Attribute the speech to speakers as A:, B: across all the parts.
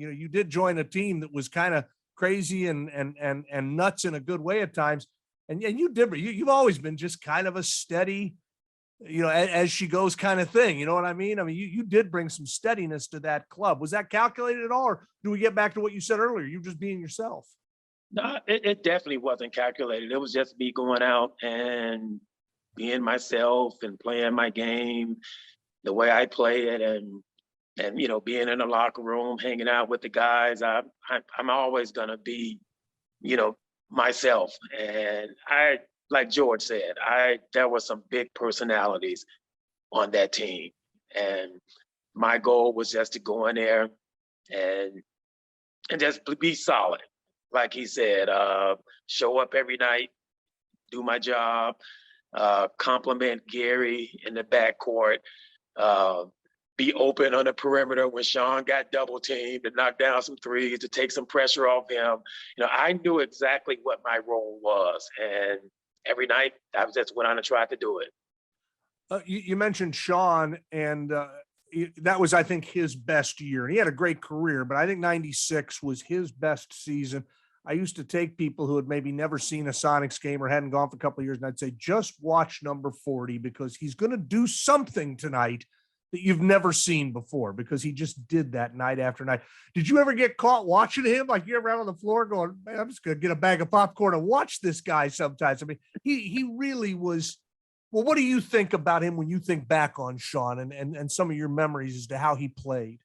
A: you did join a team that was kind of crazy and nuts in a good way at times. And you've always been just kind of a steady, as she goes kind of thing. You know what I mean? I mean, you did bring some steadiness to that club. Was that calculated at all? Or do we get back to what you said earlier? You just being yourself.
B: No, it definitely wasn't calculated. It was just me going out and being myself and playing my game the way I play it, and being in the locker room, hanging out with the guys. I'm always gonna be, myself. And like George said, there were some big personalities on that team, and my goal was just to go in there and just be solid. Like he said, show up every night, do my job, compliment Gary in the backcourt, be open on the perimeter when Shawn got double teamed, to knock down some threes, to take some pressure off him. I knew exactly what my role was, and every night I just went on and tried to do it.
A: You mentioned Shawn, and that was, I think, his best year. And he had a great career, but I think 96 was his best season. I used to take people who had maybe never seen a Sonics game or hadn't gone for a couple of years, and I'd say, just watch number 40, because he's going to do something tonight that you've never seen before, because he just did that night after night. Did you ever get caught watching him? Like, you're around on the floor going, man, I'm just going to get a bag of popcorn and watch this guy sometimes. I mean, he really was. Well, what do you think about him when you think back on Shawn and some of your memories as to how he played?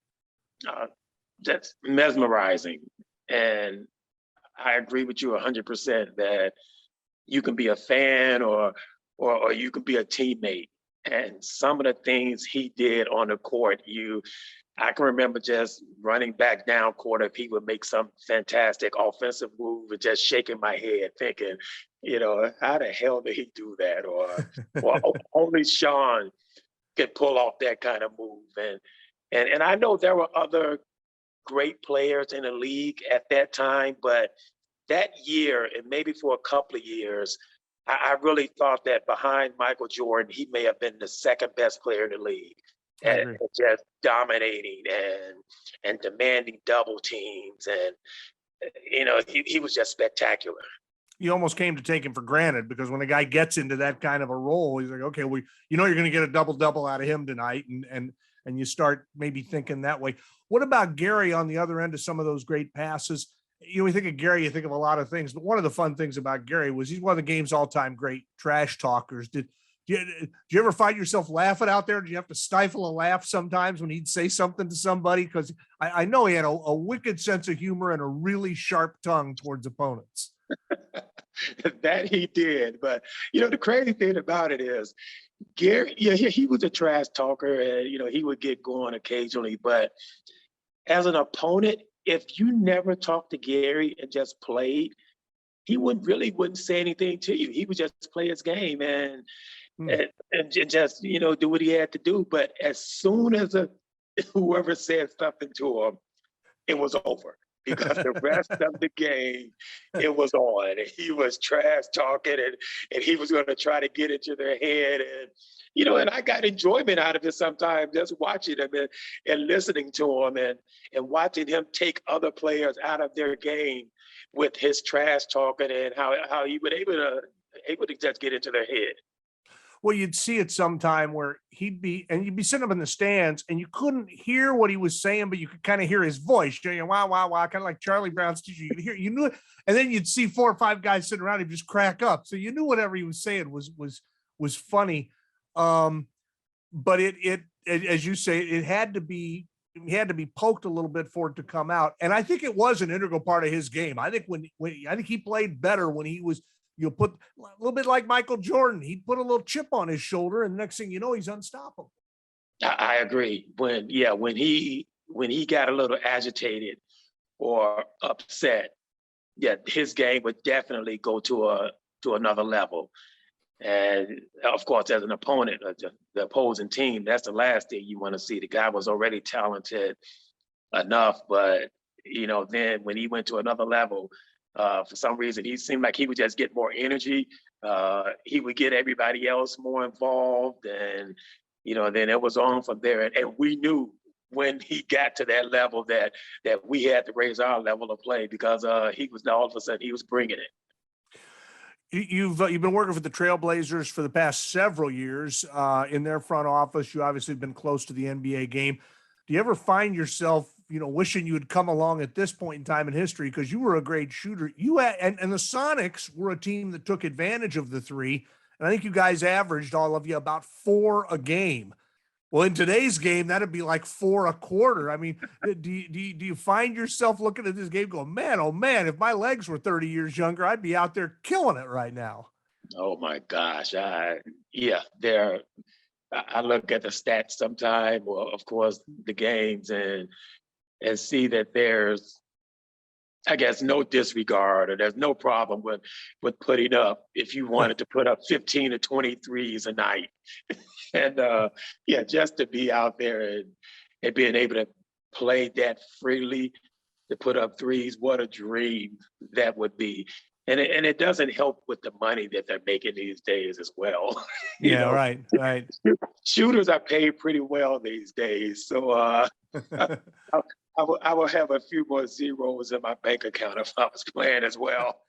B: That's mesmerizing. And I agree with you 100% that you can be a fan or you can be a teammate. And some of the things he did on the court, I can remember just running back down court if he would make some fantastic offensive move and just shaking my head thinking, how the hell did he do that? Or only Shawn could pull off that kind of move. And I know there were other great players in the league at that time, but that year, and maybe for a couple of years, I really thought that behind Michael Jordan, he may have been the second best player in the league. And just dominating and demanding double teams. And, he was just spectacular.
A: You almost came to take him for granted, because when a guy gets into that kind of a role, he's like, okay, well, you're going to get a double out of him tonight. And you start maybe thinking that way. What about Gary on the other end of some of those great passes? We think of Gary, you think of a lot of things, but one of the fun things about Gary was he's one of the game's all-time great trash talkers. Did you ever find yourself laughing out there? Did you have to stifle a laugh sometimes when he'd say something to somebody? Because I know he had a wicked sense of humor and a really sharp tongue towards opponents.
B: That he did. But, the crazy thing about it is Gary, he was a trash talker, and, he would get going occasionally. But as an opponent, if you never talked to Gary and just played, he wouldn't say anything to you. He would just play his game and just, do what he had to do. But as soon as whoever said something to him, it was over. Because the rest of the game, it was on. He was trash talking, and he was going to try to get into their head. And, and I got enjoyment out of it sometimes, just watching him and listening to him and watching him take other players out of their game with his trash talking, and how he was able to just get into their head.
A: Well, you'd see it sometime where you'd be sitting up in the stands and you couldn't hear what he was saying, but you could kind of hear his voice, wow, wow, wow, kind of like Charlie Brown's teacher. You knew it. And then you'd see 4 or 5 guys sitting around him just crack up. So you knew whatever he was saying was funny. But it, as you say, he had to be poked a little bit for it to come out. And I think it was an integral part of his game. I think I think he played better when he was, put a little bit like Michael Jordan. He'd put a little chip on his shoulder, and next thing you know, he's unstoppable.
B: I agree. When he got a little agitated or upset, his game would definitely go to another level. And of course, as an opponent, the opposing team, that's the last thing you want to see. The guy was already talented enough, but then when he went to another level, for some reason, he seemed like he would just get more energy. He would get everybody else more involved, and then it was on from there. And we knew when he got to that level that we had to raise our level of play, because he was all of a sudden he was bringing it.
A: You've been working for the Trailblazers for the past several years in their front office. You obviously have been close to the NBA game. Do you ever find yourself, wishing you had come along at this point in time in history, because you were a great shooter? And the Sonics were a team that took advantage of the three, and I think you guys averaged, all of you, about 4 a game. Well, in today's game, that'd be like 4 a quarter. I mean, do you find yourself looking at this game going, man, oh man, if my legs were 30 years younger, I'd be out there killing it right now?
B: Oh my gosh. I look at the stats sometime, well, of course, the games, and see that there's, I guess, no disregard, or there's no problem with putting up, if you wanted to put up 15 to 23s a night. And just to be out there and being able to play that freely, to put up threes, what a dream that would be. And it doesn't help with the money that they're making these days as well.
A: Yeah, right.
B: Shooters are paid pretty well these days. So I will have a few more zeros in my bank account if I was playing as well.